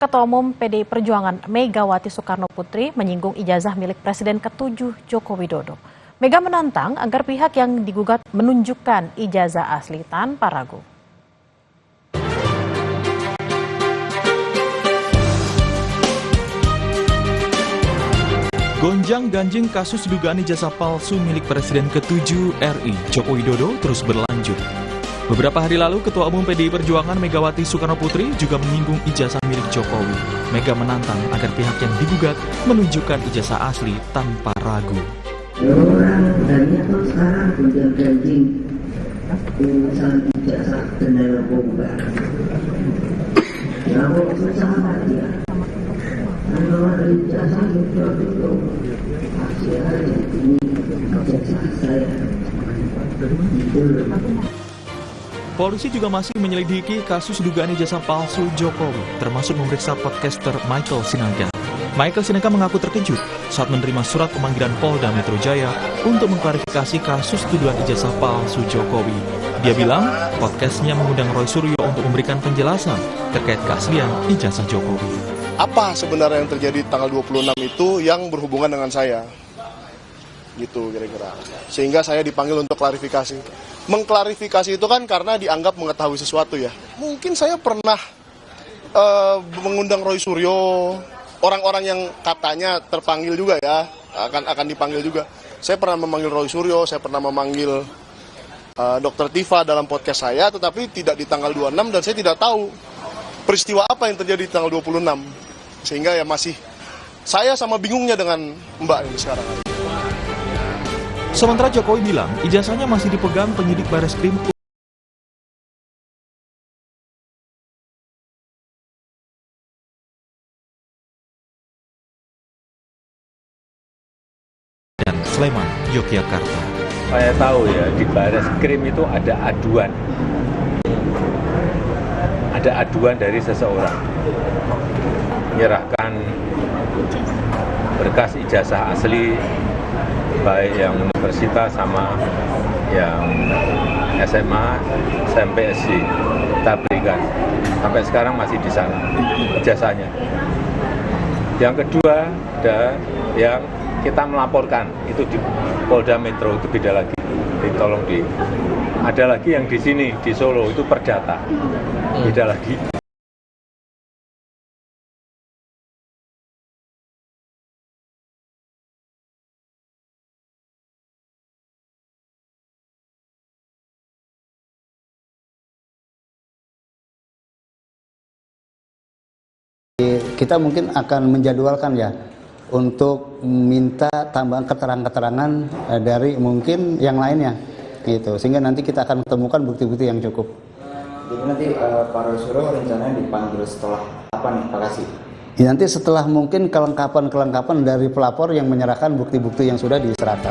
Ketua Umum PDI Perjuangan Megawati Soekarnoputri menyinggung ijazah milik Presiden ke-7 Joko Widodo. Mega menantang agar pihak yang digugat menunjukkan ijazah asli tanpa ragu. Gonjang-ganjing kasus dugaan ijazah palsu milik Presiden ke-7 RI Joko Widodo terus berlanjut. Beberapa hari lalu, Ketua Umum PDI Perjuangan Megawati Soekarnoputri juga menyinggung ijazah milik Jokowi. Mega menantang agar pihak yang digugat menunjukkan ijazah asli tanpa ragu. Orang banyak kok sekarang gonjang-ganjing urusan ijazah dan narkoba. Ya kok susah aja. Kalau ada ijazah juga dulu masih ada ini ijazah saya. Polisi juga masih menyelidiki kasus dugaan ijazah palsu Jokowi, termasuk memeriksa podcaster Michael Sinaga. Michael Sinaga mengaku terkejut saat menerima surat pemanggilan Polda Metro Jaya untuk mengklarifikasi kasus tuduhan ijazah palsu Jokowi. Dia bilang podcastnya mengundang Roy Suryo untuk memberikan penjelasan terkait keaslian ijazah Jokowi. Apa sebenarnya yang terjadi tanggal 26 itu yang berhubungan dengan saya? Gitu kira-kira. Sehingga saya dipanggil untuk klarifikasi. Mengklarifikasi itu kan karena dianggap mengetahui sesuatu ya. Mungkin saya pernah mengundang Roy Suryo, orang-orang yang katanya terpanggil juga ya, akan dipanggil juga. Saya pernah memanggil Roy Suryo, saya pernah memanggil Dr. Tifa dalam podcast saya, tetapi tidak di tanggal 26 dan saya tidak tahu peristiwa apa yang terjadi di tanggal 26. Sehingga ya masih saya sama bingungnya dengan Mbak ini sekarang. Sementara Jokowi bilang ijazahnya masih dipegang penyidik Bareskrim dan Sleman, Yogyakarta. Saya tahu ya, di Bareskrim itu ada aduan. Ada aduan dari seseorang. Menyerahkan berkas ijazah asli, baik yang universitas sama yang SMA, SMP, SD, kita berikan. Sampai sekarang masih di sana ijazahnya. Yang kedua, ada yang kita melaporkan, itu di Polda Metro, itu beda lagi. Tolong ada lagi yang di sini, di Solo, itu Perdata, beda lagi. Kita mungkin akan menjadwalkan ya untuk minta tambahan keterangan-keterangan dari mungkin yang lainnya gitu, sehingga nanti kita akan temukan bukti-bukti yang cukup. Jadi nanti Pak Roy Suryo rencananya dipanggil setelah apa nih Pak Kasih? Ya, nanti setelah mungkin kelengkapan dari pelapor yang menyerahkan bukti-bukti yang sudah diserahkan.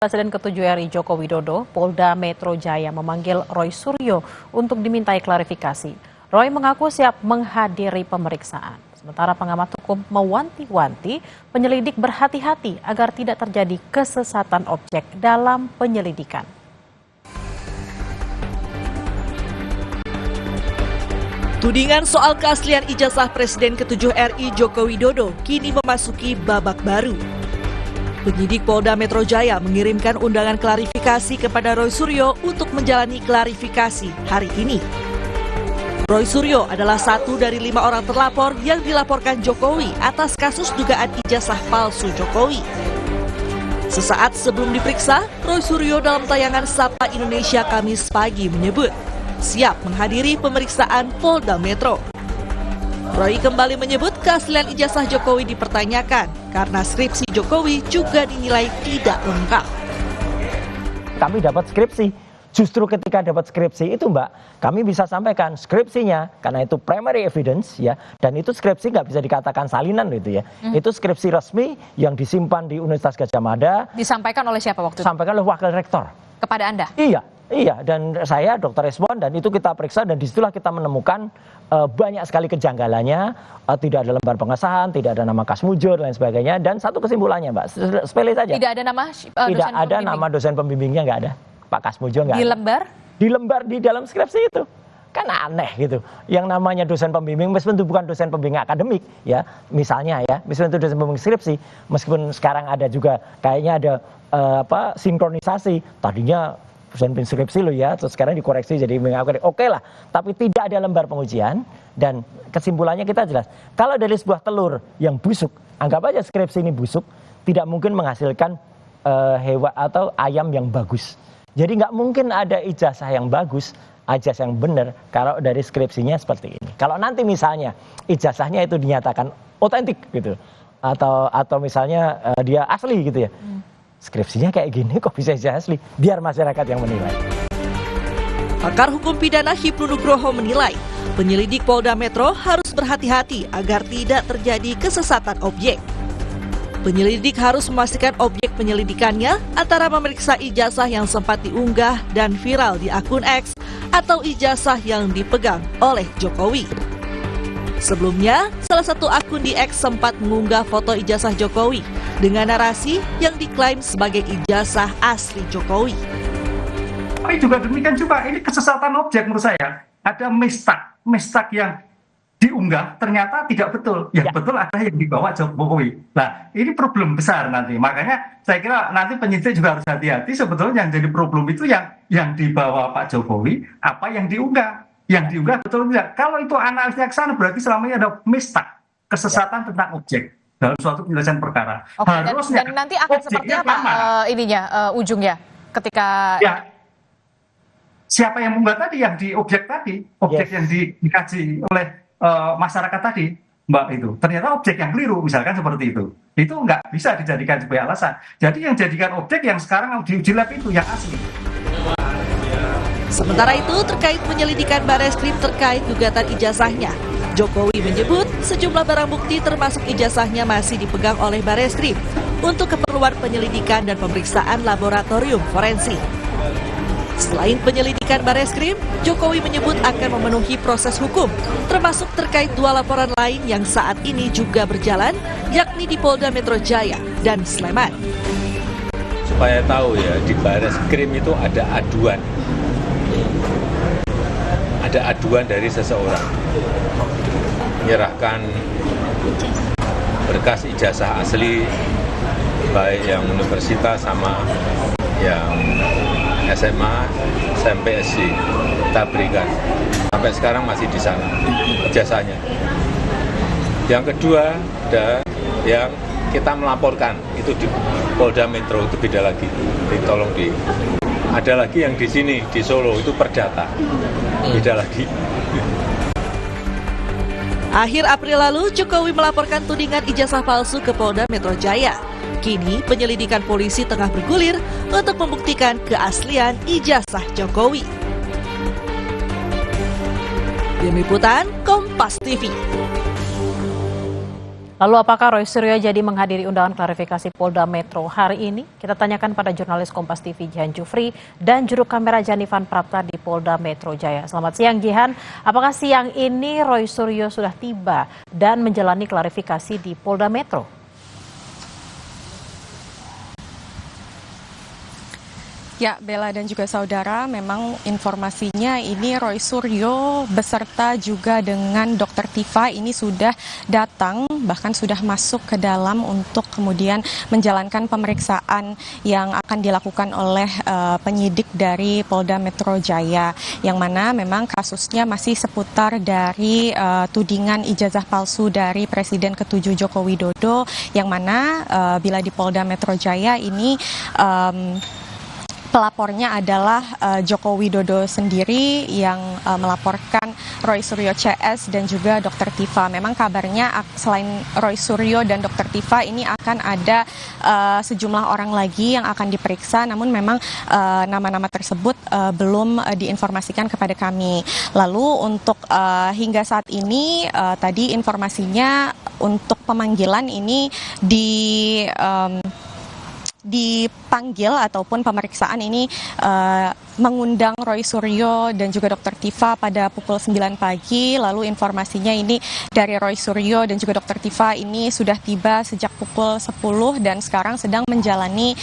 Presiden ke-7 RI Joko Widodo, Polda Metro Jaya memanggil Roy Suryo untuk dimintai klarifikasi. Roy mengaku siap menghadiri pemeriksaan. Sementara pengamat hukum mewanti-wanti penyelidik berhati-hati agar tidak terjadi kesesatan objek dalam penyelidikan. Tudingan soal keaslian ijazah Presiden ke-7 RI Joko Widodo kini memasuki babak baru. Penyidik Polda Metro Jaya mengirimkan undangan klarifikasi kepada Roy Suryo untuk menjalani klarifikasi hari ini. Roy Suryo adalah satu dari 5 orang terlapor yang dilaporkan Jokowi atas kasus dugaan ijazah palsu Jokowi. Sesaat sebelum diperiksa, Roy Suryo dalam tayangan Sapa Indonesia Kamis pagi menyebut siap menghadiri pemeriksaan Polda Metro. Roy kembali menyebut keaslian ijazah Jokowi dipertanyakan karena skripsi Jokowi juga dinilai tidak lengkap. Kami dapat skripsi, justru ketika dapat skripsi itu Mbak, kami bisa sampaikan skripsinya karena itu primary evidence ya, dan itu skripsi nggak bisa dikatakan salinan gitu ya. Itu skripsi resmi yang disimpan di Universitas Gadjah Mada. Disampaikan oleh siapa waktu itu? Disampaikan oleh wakil rektor. Kepada Anda? Iya. Iya, dan saya dokter respon dan itu kita periksa dan disitulah kita menemukan banyak sekali kejanggalannya, tidak ada lembar pengesahan, tidak ada nama kas mujur dan lain sebagainya. Dan satu kesimpulannya, Mbak, sepele saja. Tidak ada nama tidak dosen ada pembimbing. Nama dosen pembimbingnya, nggak ada. Pak kas mujur nggak Di ada. lembar? Di lembar di dalam skripsi itu. Kan aneh gitu. Yang namanya dosen pembimbing meskipun itu bukan dosen pembimbing akademik ya, misalnya ya, meskipun itu dosen pembimbing skripsi, meskipun sekarang ada juga kayaknya ada sinkronisasi. Tadinya dosen skripsi lo ya, terus sekarang dikoreksi jadi akademik. Oke lah, tapi tidak ada lembar pengujian dan kesimpulannya kita jelas. Kalau dari sebuah telur yang busuk, anggap aja skripsi ini busuk, tidak mungkin menghasilkan hewan atau ayam yang bagus. Jadi nggak mungkin ada ijazah yang bagus, ijazah yang benar kalau dari skripsinya seperti ini. Kalau nanti misalnya ijazahnya itu dinyatakan otentik gitu, atau misalnya dia asli gitu ya, skripsinya kayak gini kok bisa ijazah asli? Biar masyarakat yang menilai. Pakar hukum pidana Hipnu Nugroho menilai penyelidik Polda Metro harus berhati-hati agar tidak terjadi kesesatan objek. Penyelidik harus memastikan objek penyelidikannya antara memeriksa ijazah yang sempat diunggah dan viral di akun X atau ijazah yang dipegang oleh Jokowi. Sebelumnya, salah satu akun di X sempat mengunggah foto ijazah Jokowi dengan narasi yang diklaim sebagai ijazah asli Jokowi. Tapi juga demikian juga, ini kesesatan objek menurut saya. Ada mistak yang diunggah ternyata tidak betul. Yang betul adalah yang dibawa Jokowi. Nah, ini problem besar nanti. Makanya saya kira nanti penyidik juga harus hati-hati. Sebetulnya yang jadi problem itu yang dibawa Pak Jokowi, apa yang diunggah. Yang diunggah betul tidak. Kalau itu analisnya ke sana berarti selama ini ada mistak, kesesatan tentang objek dalam suatu penyelesaian perkara. Oke, dan nanti akan seperti apa ujungnya ketika siapa yang mengunggah tadi, yang di objek tadi, objek yang dikaji oleh masyarakat tadi, Mbak, itu ternyata objek yang keliru, misalkan seperti itu nggak bisa dijadikan sebagai alasan. Jadi yang jadikan objek yang sekarang diuji lab itu yang asli. Sementara itu terkait penyelidikan Bareskrim terkait gugatan ijazahnya, Jokowi menyebut sejumlah barang bukti termasuk ijazahnya masih dipegang oleh Bareskrim untuk keperluan penyelidikan dan pemeriksaan laboratorium forensik. Selain penyelidikan Bareskrim, Jokowi menyebut akan memenuhi proses hukum, termasuk terkait dua laporan lain yang saat ini juga berjalan, yakni di Polda Metro Jaya dan Sleman. Supaya tahu ya, di Bareskrim itu ada aduan. Ada aduan dari seseorang. Menyerahkan berkas ijazah asli, baik yang universitas sama yang SMA, SMPSC, kita berikan. Sampai sekarang masih di sana ijazahnya. Yang kedua, ada yang kita melaporkan, itu di Polda Metro, itu beda lagi. Tolong ada lagi yang di sini, di Solo, itu perdata. Beda lagi. Akhir April lalu, Jokowi melaporkan tudingan ijazah palsu ke Polda Metro Jaya. Kini penyelidikan polisi tengah bergulir untuk membuktikan keaslian ijazah Jokowi. Tim Liputan Kompas TV. Lalu apakah Roy Suryo jadi menghadiri undangan klarifikasi Polda Metro hari ini? Kita tanyakan pada jurnalis Kompas TV Jihan Jufri dan juru kamera Janifan Prapta di Polda Metro Jaya. Selamat siang Jihan, apakah siang ini Roy Suryo sudah tiba dan menjalani klarifikasi di Polda Metro? Ya, Bella dan juga saudara, memang informasinya ini Roy Suryo beserta juga dengan Dr. Tifa ini sudah datang, bahkan sudah masuk ke dalam untuk kemudian menjalankan pemeriksaan yang akan dilakukan oleh penyidik dari Polda Metro Jaya, yang mana memang kasusnya masih seputar dari tudingan ijazah palsu dari Presiden ke-7 Joko Widodo, yang mana bila di Polda Metro Jaya ini pelapornya adalah Joko Widodo sendiri yang melaporkan Roy Suryo CS dan juga Dr. Tifa. Memang kabarnya selain Roy Suryo dan Dr. Tifa ini akan ada sejumlah orang lagi yang akan diperiksa, namun memang nama-nama tersebut belum diinformasikan kepada kami. Lalu untuk hingga saat ini tadi informasinya untuk pemanggilan ini dipanggil ataupun pemeriksaan ini mengundang Roy Suryo dan juga Dr. Tifa pada pukul 9 pagi. Lalu informasinya ini dari Roy Suryo dan juga Dr. Tifa ini sudah tiba sejak pukul 10 dan sekarang sedang menjalani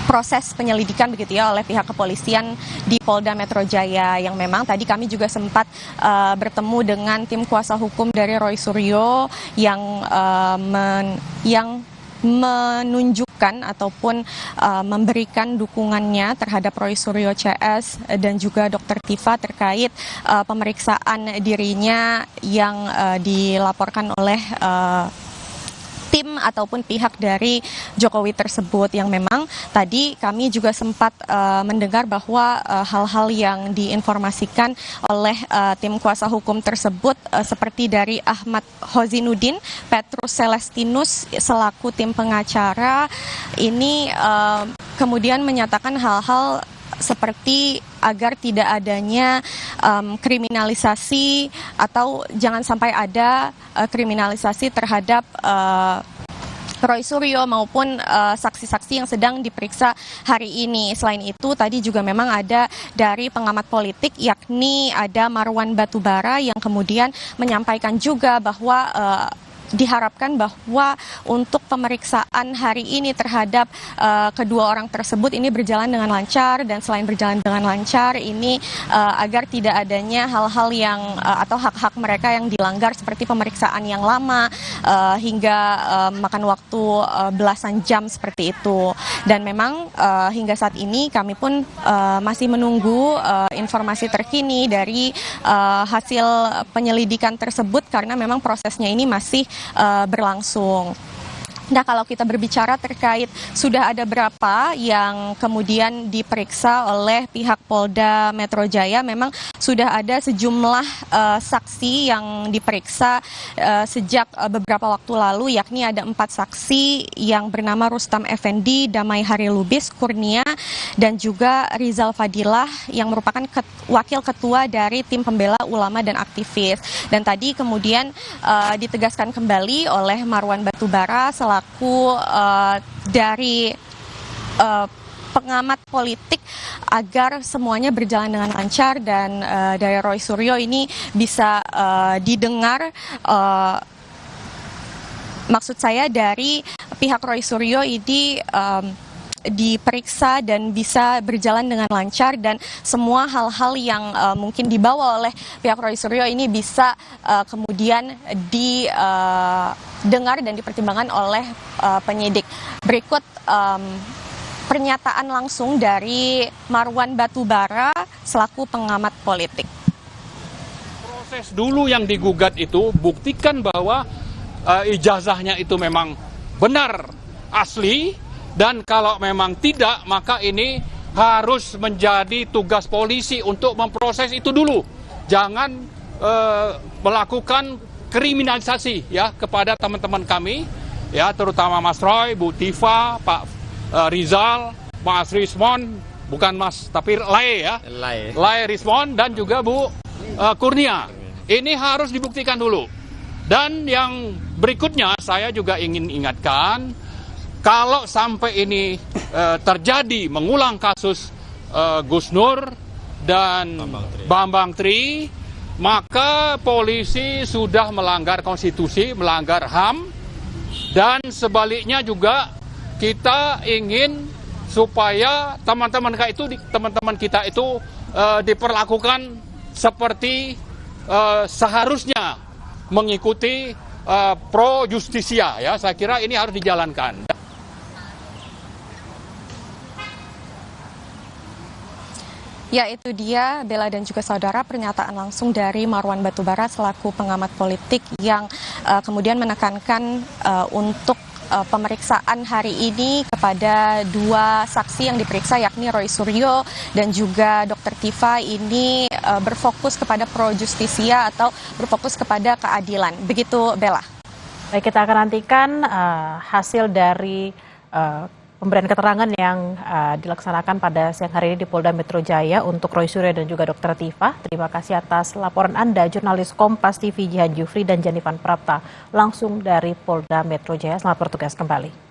proses penyelidikan begitu ya oleh pihak kepolisian di Polda Metro Jaya, yang memang tadi kami juga sempat bertemu dengan tim kuasa hukum dari Roy Suryo yang menunjukkan ataupun memberikan dukungannya terhadap Roy Suryo CS dan juga Dr. Tifa terkait pemeriksaan dirinya yang dilaporkan oleh tim ataupun pihak dari Jokowi tersebut, yang memang tadi kami juga sempat mendengar bahwa hal-hal yang diinformasikan oleh tim kuasa hukum tersebut seperti dari Ahmad Hozinuddin, Petrus Celestinus selaku tim pengacara ini kemudian menyatakan hal-hal seperti agar tidak adanya kriminalisasi atau jangan sampai ada kriminalisasi terhadap Roy Suryo maupun saksi-saksi yang sedang diperiksa hari ini. Selain itu tadi juga memang ada dari pengamat politik, yakni ada Marwan Batubara yang kemudian menyampaikan juga bahwa diharapkan bahwa untuk pemeriksaan hari ini terhadap kedua orang tersebut ini berjalan dengan lancar, dan selain berjalan dengan lancar ini agar tidak adanya hal-hal yang atau hak-hak mereka yang dilanggar seperti pemeriksaan yang lama hingga makan waktu belasan jam seperti itu. Dan memang hingga saat ini kami pun masih menunggu informasi terkini dari hasil penyelidikan tersebut karena memang prosesnya ini masih berlangsung. Nah, kalau kita berbicara terkait sudah ada berapa yang kemudian diperiksa oleh pihak Polda Metro Jaya, memang sudah ada sejumlah saksi yang diperiksa sejak beberapa waktu lalu, yakni ada 4 saksi yang bernama Rustam Effendi, Damai Hari Lubis, Kurnia, dan juga Rizal Fadilah yang merupakan wakil ketua dari tim pembela ulama dan aktivis. Dan tadi kemudian ditegaskan kembali oleh Marwan Batubara selaku dari pengamat politik agar semuanya berjalan dengan lancar dan dari Roy Suryo ini bisa didengar, maksud saya dari pihak Roy Suryo ini diperiksa dan bisa berjalan dengan lancar, dan semua hal-hal yang mungkin dibawa oleh pihak Roy Suryo ini bisa kemudian didengar dan dipertimbangkan oleh penyidik. Berikut pernyataan langsung dari Marwan Batubara selaku pengamat politik. Proses dulu yang digugat itu buktikan bahwa ijazahnya itu memang benar asli. Dan kalau memang tidak, maka ini harus menjadi tugas polisi untuk memproses itu dulu. Jangan melakukan kriminalisasi ya kepada teman-teman kami, ya terutama Mas Roy, Bu Tifa, Pak Rizal, Mas Rismon, bukan Mas tapi Lai ya, Lai Rismon, dan juga Bu Kurnia. Ini harus dibuktikan dulu. Dan yang berikutnya saya juga ingin ingatkan, kalau sampai ini terjadi mengulang kasus Gus Nur dan Bambang Tri, maka polisi sudah melanggar konstitusi, melanggar HAM, dan sebaliknya juga kita ingin supaya teman-teman kita itu diperlakukan seperti seharusnya mengikuti pro justisia ya. Saya kira ini harus dijalankan. Ya, itu dia Bella dan juga saudara pernyataan langsung dari Marwan Batubara selaku pengamat politik yang kemudian menekankan untuk pemeriksaan hari ini kepada 2 saksi yang diperiksa, yakni Roy Suryo dan juga Dr. Tifa ini berfokus kepada pro justisia atau berfokus kepada keadilan. Begitu Bella. Baik, kita akan nantikan hasil dari pemberian keterangan yang dilaksanakan pada siang hari ini di Polda Metro Jaya untuk Roy Suryo dan juga Dr. Tifa. Terima kasih atas laporan Anda, jurnalis Kompas TV Jihan Jufri dan Janifan Prapta, langsung dari Polda Metro Jaya. Selamat bertugas kembali.